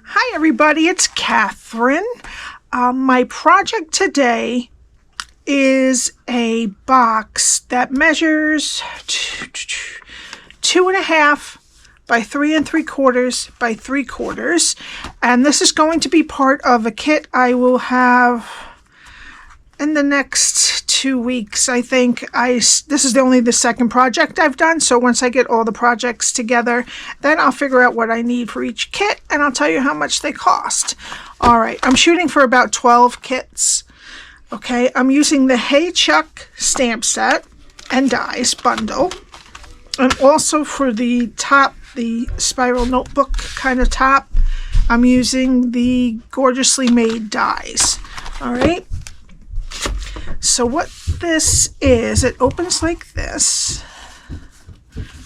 Hi everybody, it's Catherine. My project today is a box that measures 2.5 by 3 3/4 by 3/4, and this is going to be part of a kit I will have in the next 2 weeks. I think this is only the second project I've done, so once I get all the projects together, then I'll figure out what I need for each kit and I'll tell you how much they cost. All right, I'm shooting for about 12 kits. Okay, I'm using the Hey Chuck stamp set and dies bundle, and also for the top, the spiral notebook kind of top, I'm using the Gorgeously Made dies. All right. So what this is, it opens like this,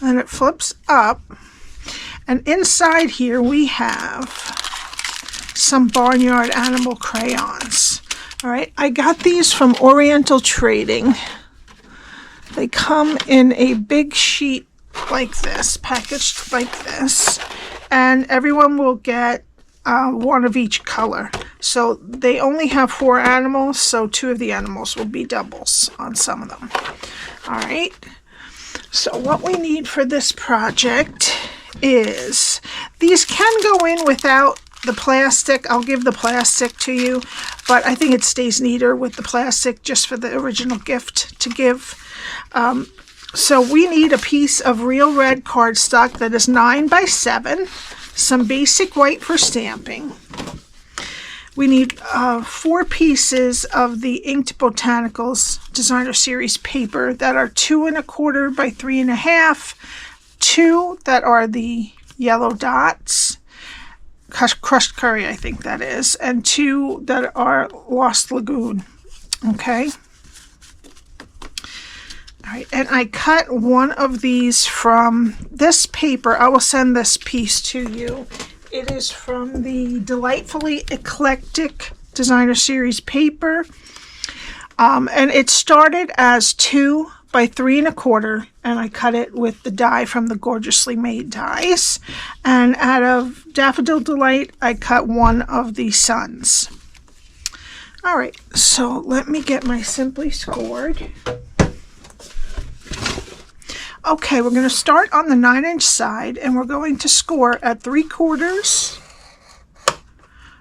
and it flips up, and inside here we have some Barnyard animal crayons. All right, I got these from Oriental Trading. They come in a big sheet like this, packaged like this, and everyone will get one of each color. So they only have 4 animals, so 2 of the animals will be doubles on some of them. All right, so what we need for this project is, these can go in without the plastic. I'll give the plastic to you, but I think it stays neater with the plastic just for the original gift to give. So we need a piece of real red cardstock that is 9 by 7, some basic white for stamping. We need 4 pieces of the inked Botanicals Designer Series Paper that are 2 1/4 by 3 1/2, 2 that are the yellow dots, crushed curry I think that is, and 2 that are Lost Lagoon. Okay. All right, and I cut one of these from this paper. I will send this piece to you. It is from the Delightfully Eclectic Designer Series Paper. And it started as 2 by 3 1/4, and I cut it with the die from the Gorgeously Made dies. And out of Daffodil Delight, I cut one of the suns. All right, so let me get my Simply Scored. Okay, we're going to start on the 9-inch side, and we're going to score at 3/4,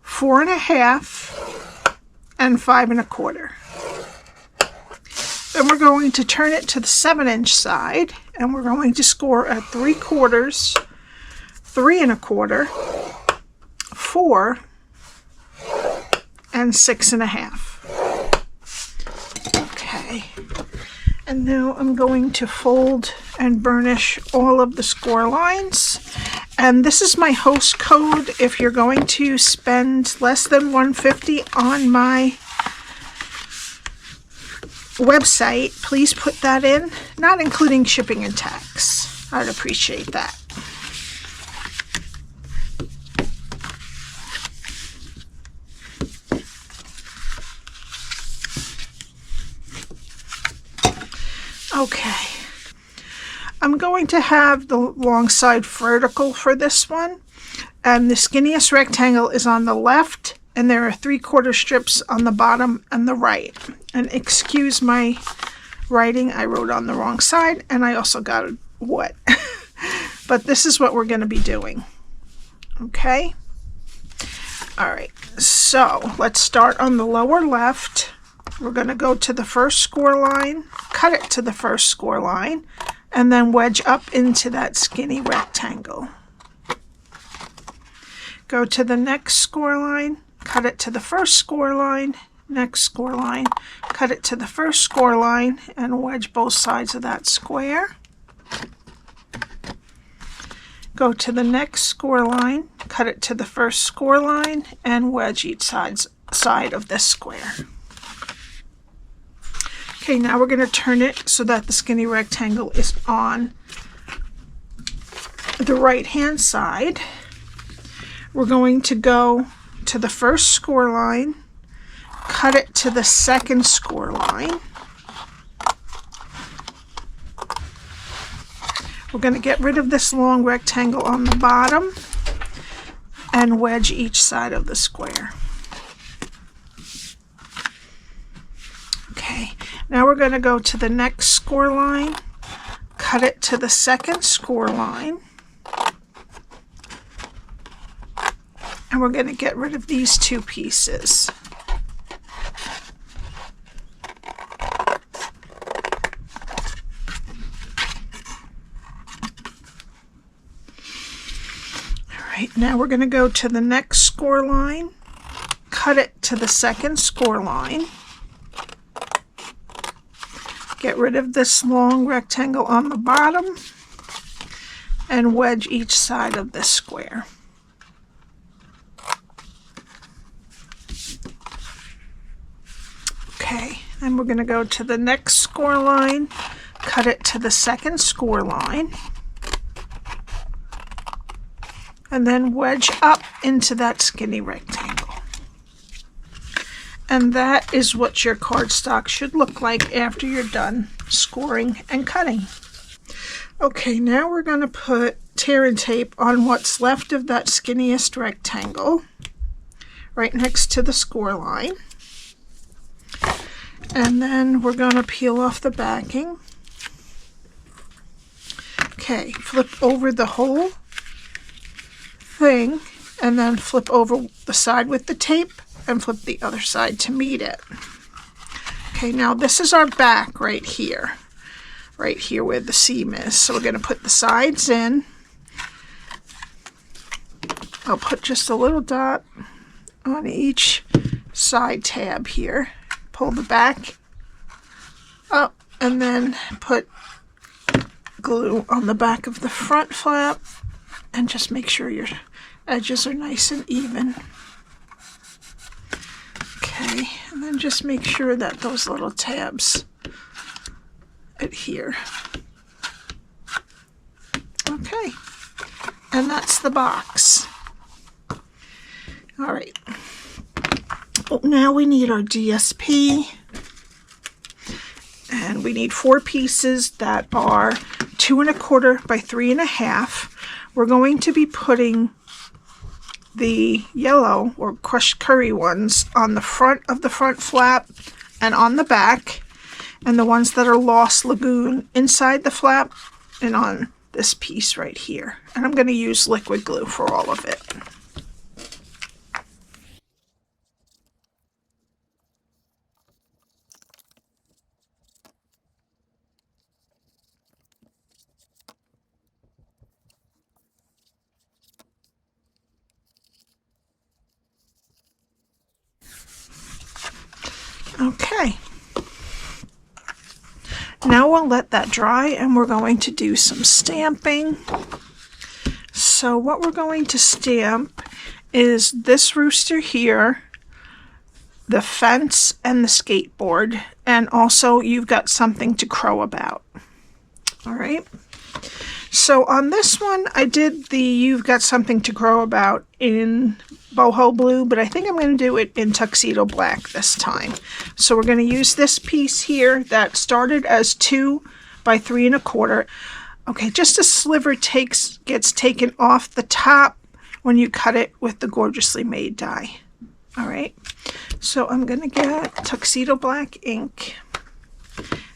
4 1/2, and 5 1/4. Then we're going to turn it to the 7-inch side, and we're going to score at 3/4, 3 1/4, 4, and 6 1/2. Okay. And now I'm going to fold and burnish all of the score lines. And this is my host code. If you're going to spend less than $150 on my website, please put that in, not including shipping and tax. I'd appreciate that. Okay, I'm going to have the long side vertical for this one, and the skinniest rectangle is on the left, and there are 3/4 strips on the bottom and the right. And excuse my writing, I wrote on the wrong side, and I also got it wet. But this is what we're going to be doing. Okay? All right, so let's start on the lower left. We're going to go to the first score line, cut it to the first score line, and then wedge up into that skinny rectangle. Go to the next score line, cut it to the first score line, next score line, cut it to the first score line, and wedge both sides of that square. Go to the next score line, cut it to the first score line, and wedge each side of this square. Okay, now we're going to turn it so that the skinny rectangle is on the right-hand side. We're going to go to the first score line, cut it to the second score line. We're going to get rid of this long rectangle on the bottom and wedge each side of the square. Okay, now we're going to go to the next score line, cut it to the second score line, and we're going to get rid of these two pieces. Now we're going to go to the next score line, cut it to the second score line, get rid of this long rectangle on the bottom, and wedge each side of this square. Okay, then we're going to go to the next score line, cut it to the second score line, and then wedge up into that skinny rectangle. And that is what your cardstock should look like after you're done scoring and cutting. Okay, now we're going to put tear and tape on what's left of that skinniest rectangle, right next to the score line. And then we're going to peel off the backing. Okay, flip over the whole thing, and then flip over the side with the tape and flip the other side to meet it. Okay, now this is our back right here where the seam is. So we're going to put the sides in. I'll put just a little dot on each side tab here. Pull the back up and then put glue on the back of the front flap, and just make sure your edges are nice and even. Okay, and then just make sure that those little tabs adhere. Okay, and that's the box. All right, well, now we need our DSP, and we need 4 pieces that are 2 1/4 by 3 1/2. We're going to be putting the yellow or crushed curry ones on the front of the front flap and on the back, and the ones that are Lost Lagoon inside the flap and on this piece right here. And I'm going to use liquid glue for all of it. Okay, now we'll let that dry and we're going to do some stamping. So what we're going to stamp is this rooster here, the fence, and the skateboard, and also you've got something to crow about. All right, so on this one I did the You've Got Something to Crow About in Boho blue, but I think I'm going to do it in Tuxedo Black this time. So we're going to use this piece here that started as 2 by 3 1/4. Okay, just a sliver gets taken off the top when you cut it with the Gorgeously Made die. All right, so I'm going to get Tuxedo Black ink,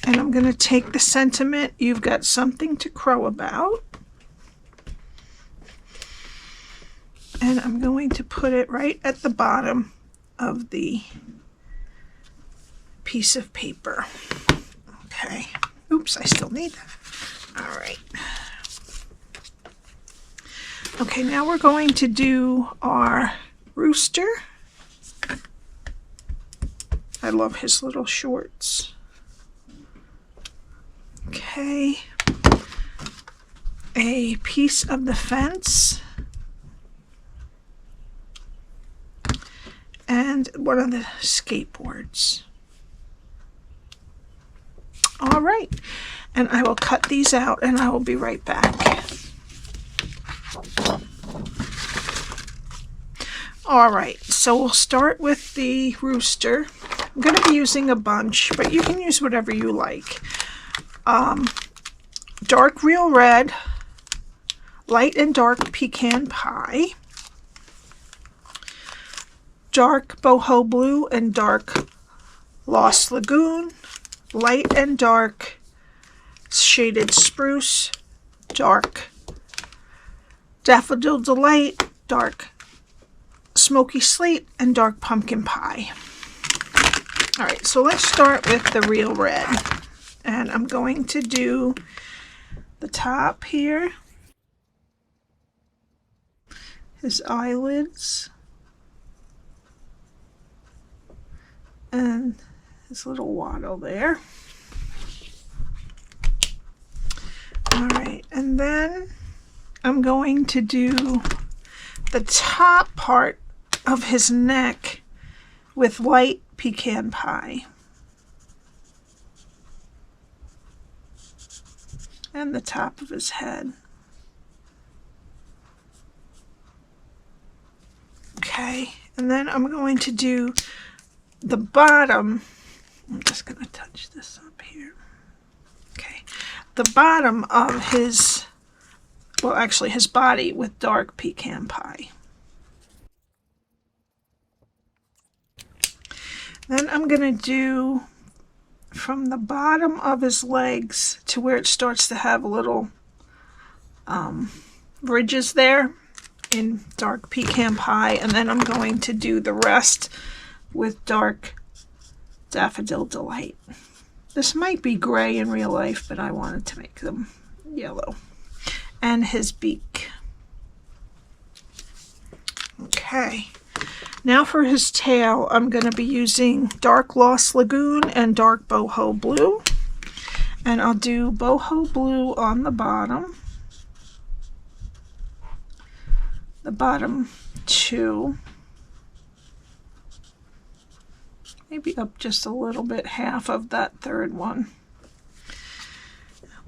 and I'm going to take the sentiment, You've Got Something to Crow About, and I'm going to put it right at the bottom of the piece of paper. Okay, oops, I still need that. All right. Okay, now we're going to do our rooster. I love his little shorts. Okay, a piece of the fence, and one of the skateboards. All right, and I will cut these out and I will be right back. All right, so we'll start with the rooster. I'm going to be using a bunch, but you can use whatever you like. Dark Real Red, Light and Dark Pecan Pie, dark Boho Blue and dark Lost Lagoon, light and dark Shaded Spruce, dark Daffodil Delight, dark Smoky Slate, and dark Pumpkin Pie. Alright, so let's start with the real red. And I'm going to do the top here, his eyelids, and his little waddle there. Alright, and then I'm going to do the top part of his neck with light pecan pie. And the top of his head. Okay, and then I'm going to do the bottom. I'm just going to touch this up here. Okay, the bottom of his, well, actually his body with dark pecan pie. Then I'm going to do from the bottom of his legs to where it starts to have little ridges there in dark pecan pie, and then I'm going to do the rest with dark Daffodil Delight. This might be gray in real life, but I wanted to make them yellow. And his beak. Okay. Now for his tail, I'm going to be using dark Lost Lagoon and dark Boho Blue. And I'll do Boho Blue on the bottom two, maybe up just a little bit, half of that third one.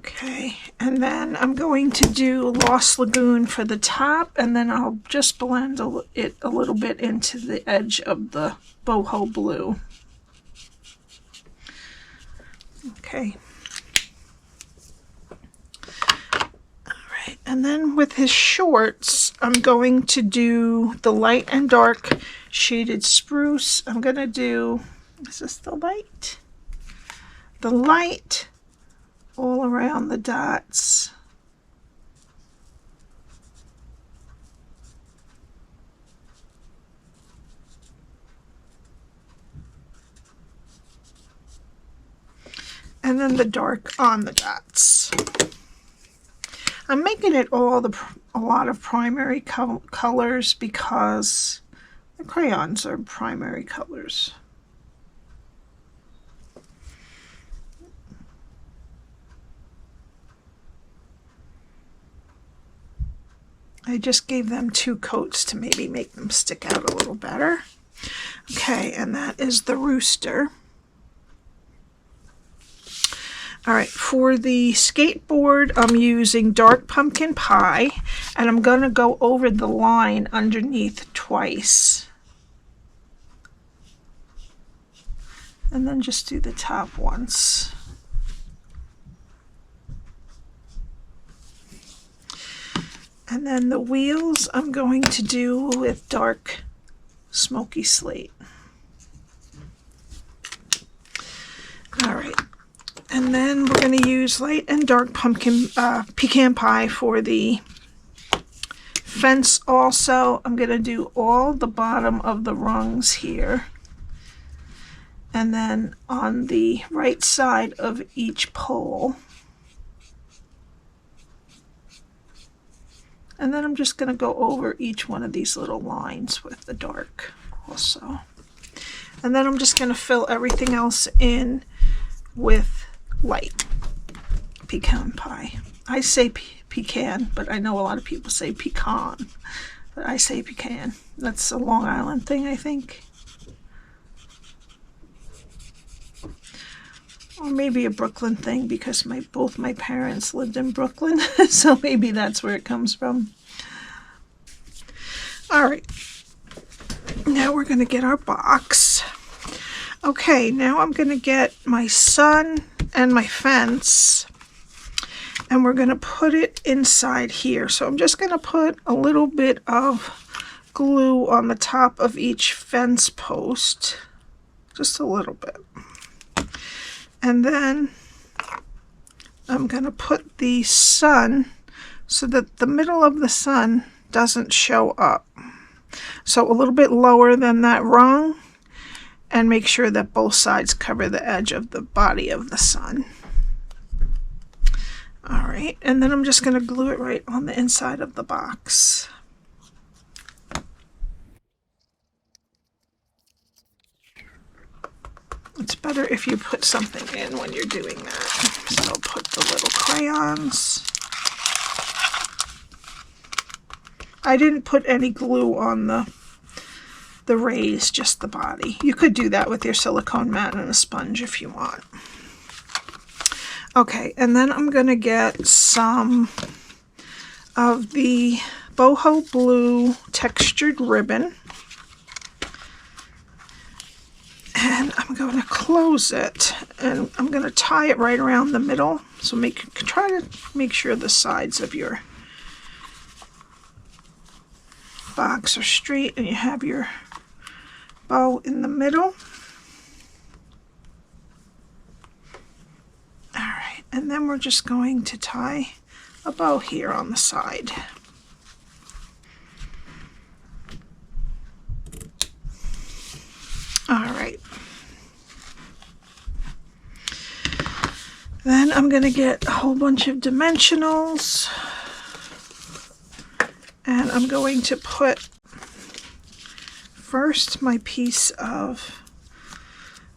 Okay, and then I'm going to do Lost Lagoon for the top, and then I'll just blend it a little bit into the edge of the Boho Blue. Okay. Alright, and then with his shorts, I'm going to do the light and dark Shaded Spruce. I'm going to do, is this the light? The light all around the dots. And then the dark on the dots. I'm making it all a lot of primary colors because the crayons are primary colors. I just gave them 2 coats to maybe make them stick out a little better. Okay, and that is the rooster. Alright, for the skateboard, I'm using dark pumpkin pie, and I'm going to go over the line underneath twice. And then just do the top once. And then the wheels I'm going to do with dark Smoky Slate. Alright, and then we're going to use light and dark pecan pie for the fence also. I'm going to do all the bottom of the rungs here. And then on the right side of each pole. And then I'm just going to go over each one of these little lines with the dark also. And then I'm just going to fill everything else in with light pecan pie. I say pecan, but I know a lot of people say pecan. But I say pecan. That's a Long Island thing, I think. Or maybe a Brooklyn thing, because both my parents lived in Brooklyn, so maybe that's where it comes from. Alright, now we're going to get our box. Okay, now I'm going to get my sun and my fence, and we're going to put it inside here. So I'm just going to put a little bit of glue on the top of each fence post, just a little bit. And then I'm going to put the sun so that the middle of the sun doesn't show up. So a little bit lower than that rung, and make sure that both sides cover the edge of the body of the sun. All right, and then I'm just going to glue it right on the inside of the box. It's better if you put something in when you're doing that. So I'll put the little crayons. I didn't put any glue on the rays, just the body. You could do that with your silicone mat and a sponge if you want. Okay, and then I'm going to get some of the Boho Blue textured ribbon. And I'm going to close it, and I'm going to tie it right around the middle. So try to make sure the sides of your box are straight and you have your bow in the middle. Alright, and then we're just going to tie a bow here on the side. Alright. Then I'm going to get a whole bunch of dimensionals, and I'm going to put first my piece of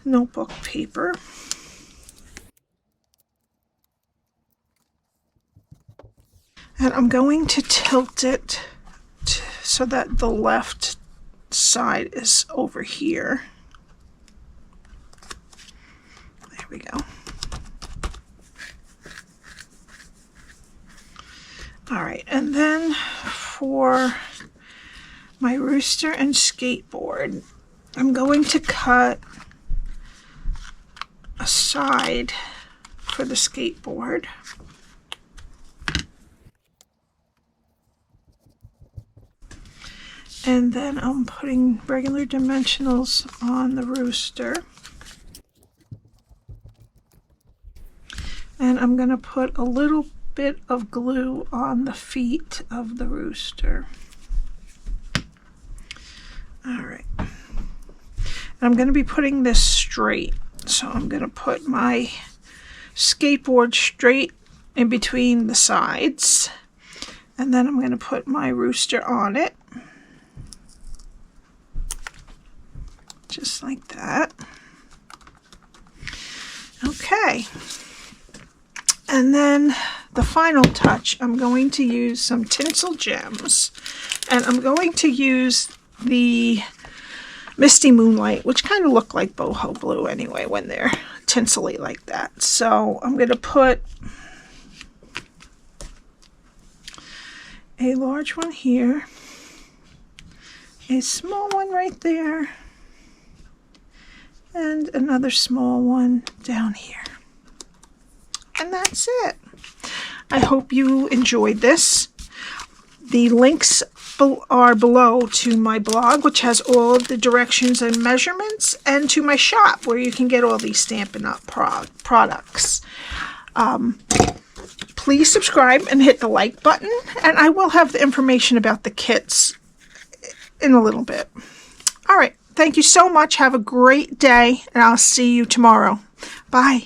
notebook paper. And I'm going to tilt it so that the left side is over here. There we go. All right, and then for my rooster and skateboard, I'm going to cut a side for the skateboard. And then I'm putting regular dimensionals on the rooster. And I'm going to put a little bit of glue on the feet of the rooster. Alright. And I'm going to be putting this straight. So I'm going to put my skateboard straight in between the sides. And then I'm going to put my rooster on it. Just like that. Okay. And then the final touch, I'm going to use some Tinsel Gems. And I'm going to use the Misty Moonlight, which kind of look like Boho Blue anyway when they're tinsely like that. So I'm going to put a large one here, a small one right there, and another small one down here. And that's it. I hope you enjoyed this. The links are below to my blog, which has all of the directions and measurements, and to my shop where you can get all these Stampin' Up products. Please subscribe and hit the like button, and I will have the information about the kits in a little bit. All right. Thank you so much. Have a great day, and I'll see you tomorrow. Bye.